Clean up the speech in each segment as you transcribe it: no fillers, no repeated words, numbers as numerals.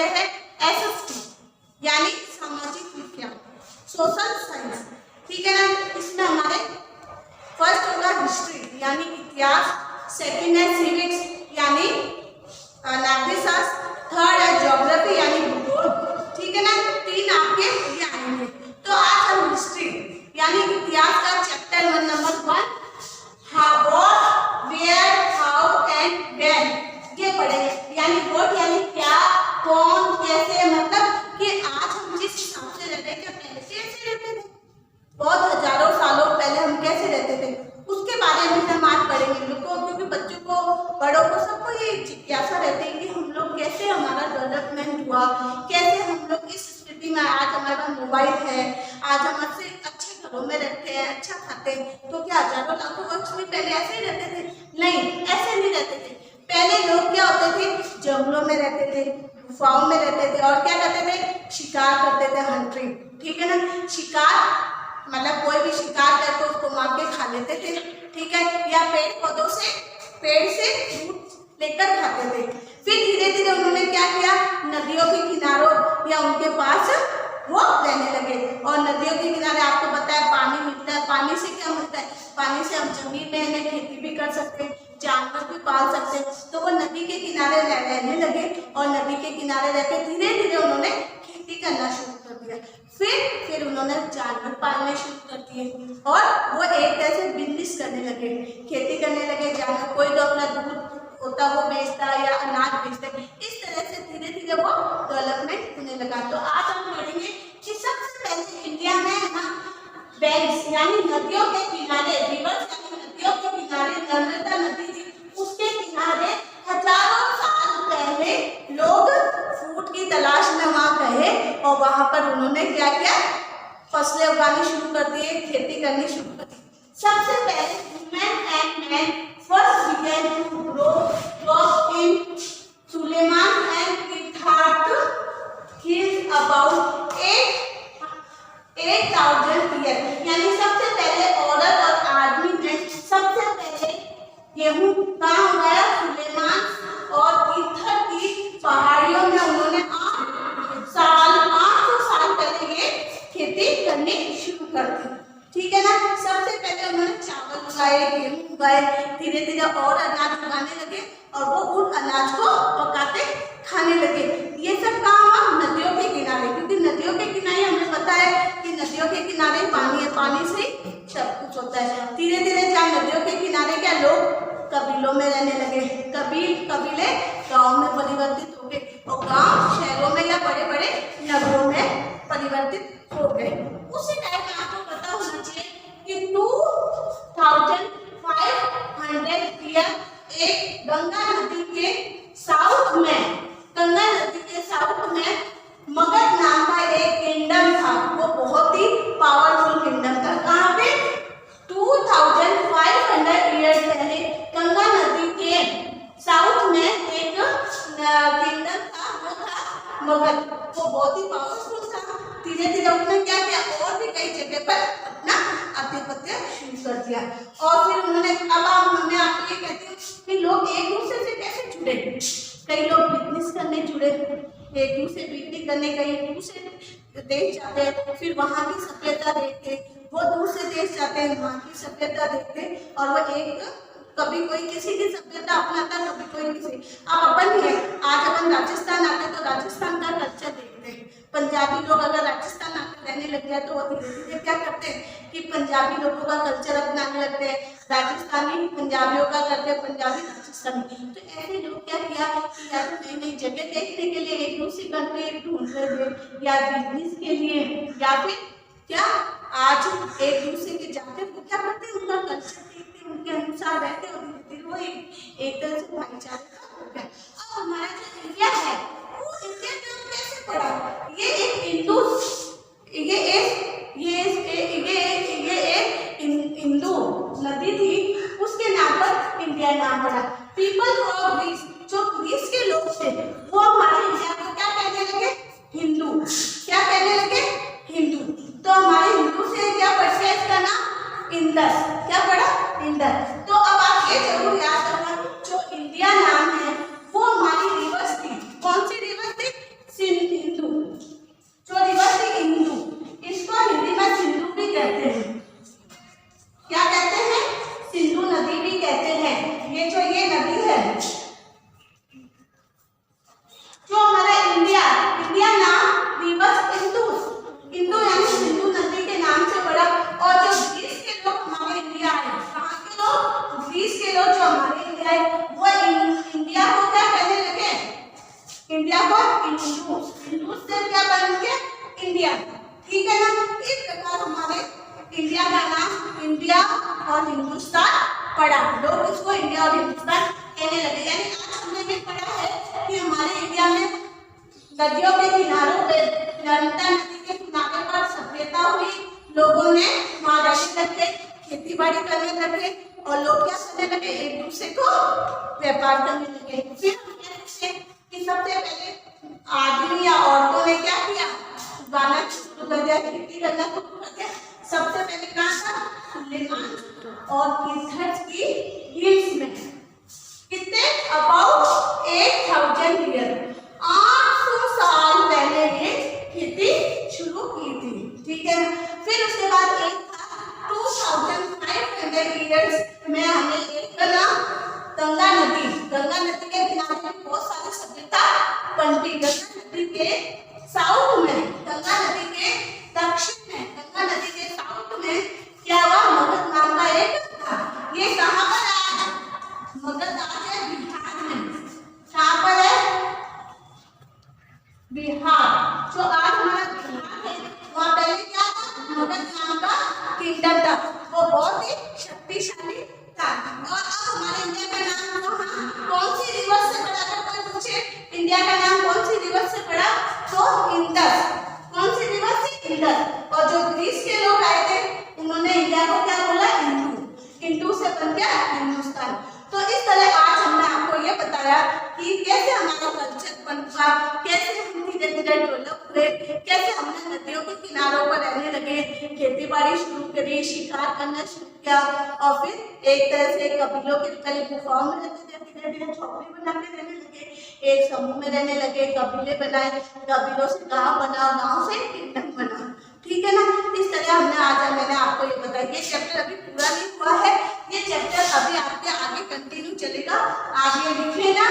पहले है SST यानी सामाजिक विज्ञान, सोशल साइंस, ठीक है ना। इसमें हमारे फर्स्ट होगा हिस्ट्री यानी इतिहास, सेकंड है सिविक्स यानी नागरिक शास्त्र, थर्ड है ज्योग्राफी यानी भूगोल, ठीक है ना। 3 आपके ये आएंगे। तो आज हम हिस्ट्री यानी इतिहास का chapter number 1 what, where, how and when ये पढ़ेंगे। यानी व्हाट यानी क्या, कौन, कैसे, मतलब कि आज हम जिस हिसाब से रहते हैं, क्या पहले से ऐसे रहते थे, बहुत हजारों सालों पहले हम कैसे रहते थे, उसके बारे में हम आज पढ़ेंगे लोगों, क्योंकि बच्चों को, बड़ों को, सबको ये जिज्ञासा रहती है कि हम लोग कैसे, हमारा डेवलपमेंट हुआ, कैसे हम लोग इस स्थिति में, आज हमारे पास मोबाइल है, आज हम अच्छे अच्छे घरों में रहते हैं, अच्छा खाते हैं। तो क्या हजारों लाखों वर्ष में पहले ऐसे ही रहते थे? नहीं, ऐसे नहीं रहते थे। पहले लोग क्या होते थे, जंगलों में रहते थे, गुफाओं में रहते थे, और क्या करते थे, शिकार करते थे, हंटिंग, ठीक है ना। शिकार मतलब कोई भी शिकार करके उसको मार के खा लेते थे, ठीक है, या पेड़ पौधों से, पेड़ से फ्रूट लेकर खाते थे। फिर धीरे धीरे उन्होंने क्या किया, नदियों के किनारों या उनके पास वो रहने लगे। और नदियों के किनारे आपको पता है पानी मिलता है, पानी से क्या मिलता है, पानी से हम जमीन में खेती भी कर सकते हैं, जानवर भी पाल सकते हैं। तो वो नदी के किनारे रहने लगे और नदी के किनारे रहकर धीरे धीरे उन्होंने खेती करना शुरू कर दिया। फिर उन्होंने जानवर पालने शुरू कर दिए और वो एक तरह से बिजनेस करने लगे, खेती करने लगे। जानवर, कोई तो अपना दूध होता वो बेचता या अनाज बेचता, इस तरह से धीरे धीरे वो डेवलपमेंट होने लगा। तो आज हम पढ़ेंगे कि सबसे पहले इंडिया में है ना बैंक्स यानी नदियों के किनारे, रिवर्स यानी नदियों के किनारे, नर्मदा नदी थी, उसके किनारे हजारों साल पहले लोग फूड की तलाश में वहां गए और वहां पर उन्होंने क्या किया, फसलें उगानी शुरू कर दी, खेती करनी शुरू कर दी। सबसे पहले women and man first began to grow crops in Suleiman and Ithat hills about 8,000 years। यानी सबसे पहले औरत और आदमी ने सबसे पहले गेहूं कहाँ उगाया, सुलेमान और इथर की पहाड़ियों में उन्होंने 800 साल पहले ये खेती करनी शुरू कर दी, ठीक है ना। सबसे पहले उन्होंने चावल उगाए, गेहूं उगाए, धीरे धीरे और अनाज उगाने लगे और वो उन अनाज को पकाते खाने लगे। ये सब कहाँ हुआ, नदियों के किनारे, क्योंकि नदियों के किनारे हमें पता है कि नदियों के किनारे पानी है, पानी से सब कुछ होता है। धीरे धीरे जहाँ नदियों के किनारे क्या लोग कबीलों में रहने लगे, कबीले गाँव में परिवर्तित हो गए और गाँव शहरों में या बड़े बड़े नगरों में परिवर्तित हो गए। उसी टाइम में आपको पता होना चाहिए कि 2500 ईयर एक गंगा नदी के साउथ में मगध नाम का एक किंगडम था, वो बहुत ही पावरफुल किंगडम था। कहाँ पे, 2500 ईयर पहले गंगा नदी के साउथ में एक किंगडम था, वो था मगध। वो बहुत ही पावरफुल था। धीरे धीरे उसने क्या किया, और भी कई जगह पर अपना आधिपत्य शुरू कर दिया। और फिर उन्होंने, अब हमने आपको ये कहती हूँ कि लोग एक दूसरे से कैसे जुड़े, कई लोग बिजनेस करने जुड़े, एक दूसरे बिजनेस करने, कई दूसरे देश जाते हैं, फिर वहाँ की सभ्यता देखते, वो दूसरे देश जाते हैं, वहाँ की सभ्यता देखते, और वो एक, कभी कोई किसी की सभ्यता अपनाता, कभी कोई किसी। अब अपन ही है, आज अपन राजस्थान आते तो राजस्थान का कल्चर देखते हैं। पंजाबी लोग अगर राजस्थान आकर रहने लग गया तो वो धीरे धीरे क्या करते हैं कि पंजाबी लोगों का कल्चर अपनाने लगते हैं, राजस्थानी पंजाबियों का करते हैं, पंजाबी राजस्थानी। तो ऐसे लोग क्या किया कि या तो नई नई जगह देखने के लिए एक दूसरी कंट्री ढूंढ रहे थे, या बिजनेस के लिए, या फिर क्या आज एक दूसरे के जाते वो क्या करते, उनका कल्चर देखते, उनके अनुसार रहते और धीरे धीरे वो एक तरह से भाईचारे का हो गया। अब हमारा जो इंडिया है वो इंडिया कैसे पड़ा, ये एक हिंदू, हिंदू नदी थी, उसके नाम पर इंडिया नाम पड़ा। पीपल ऑफ ग्रीस, जो ग्रीस के लोग थे वो हमारे इंडिया को क्या कहने लगे, हिंदू। क्या कहने लगे, हिंदू। तो हमारे हिंदू से क्या पढ़ते इसका नाम, इंदस। क्या पढ़ा, इंदस। तो अब आप ये जरूर याद रखना, जो इंडिया नाम है वो हमारी रिवर्स थी। कौन सी रिवर्स थी, इंडिया और हिंदुस्तान पड़ा, लोग उसको इंडिया और हिंदुस्तान कहने लगे। यानी आज हमने ये पढ़ा है कि हमारे इंडिया में नदियों के किनारों पे, नर्मदा नदी के किनारे पर सभ्यता हुई, लोगों ने वहां रहने लगे, खेती बाड़ी करने लगे और लोग क्या करने लगे, एक दूसरे को व्यापार करने लगे। फिर कि सबसे पहले आदमी या औरतों ने क्या किया, उगाना शुरू कर दिया, खेती करना शुरू कर दिया। सबसे पहले कहाँ था, लेमान और किधर की हिल्स में, कितने अबाउट 8000 ईयर, 800 साल पहले ये खेती शुरू की थी, ठीक है। फिर उसके बाद एक था 2500 ईयर्स में हमने एक बना गंगा नदी, गंगा नदी के किनारे में बहुत सारी सभ्यता बनती। गंगा नदी के साउथ में, गंगा नदी के दक्षिण में, गंगा नदी के साउथ में क्या हुआ, मगध नाम का एक था। ये कहाँ पर है, मगध आज है बिहार में, कहाँ पर है, बिहार। जो आज हमारा बिहार है, वहाँ पहले क्या था, मगध नाम का किंगडम था, वो बहुत ही शक्तिशाली था। और अब हमारे इंडिया का नाम कौन सी रिवर से पड़ा, अगर कोई पूछे इंडिया का नाम कौन सी रिवर से पड़ा, तो इंडस। कौन सी रिवर से, इंडस। और जो ग्रीस के लोग आए थे, उन्होंने इंडिया को क्या बोला, इंडू, इंडू से बन गया हिंदुस्तान। तो इस तरह आज हमने आपको ये बताया कि कैसे हमारा कल्चर बनता, कैसे हम धीरे धीरे डेवलप हुए, कैसे हमने नदियों के किनारों पर रहने लगे, खेती बाड़ी शुरू करी, शिकार करना शुरू किया और फिर एक तरह से कबीलों के पहले गुफाओं में रहते थे, धीरे धीरे झोपड़ी बना के रहने लगे, एक समूह में रहने लगे, कबीले बनाए, कबीलों से गांव बना, गांव से किंगडम बना, ठीक है ना। इस तरह हमने आज मैंने आपको ये बताया। ये चैप्टर अभी पूरा नहीं हुआ है, ये चैप्टर अभी आपके आगे कंटिन्यू चलेगा, आगे लिख लेना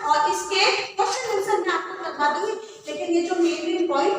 और इसके क्वेश्चन आंसर मैं आपको करवा दूंगी, लेकिन ये जो मेन पॉइंट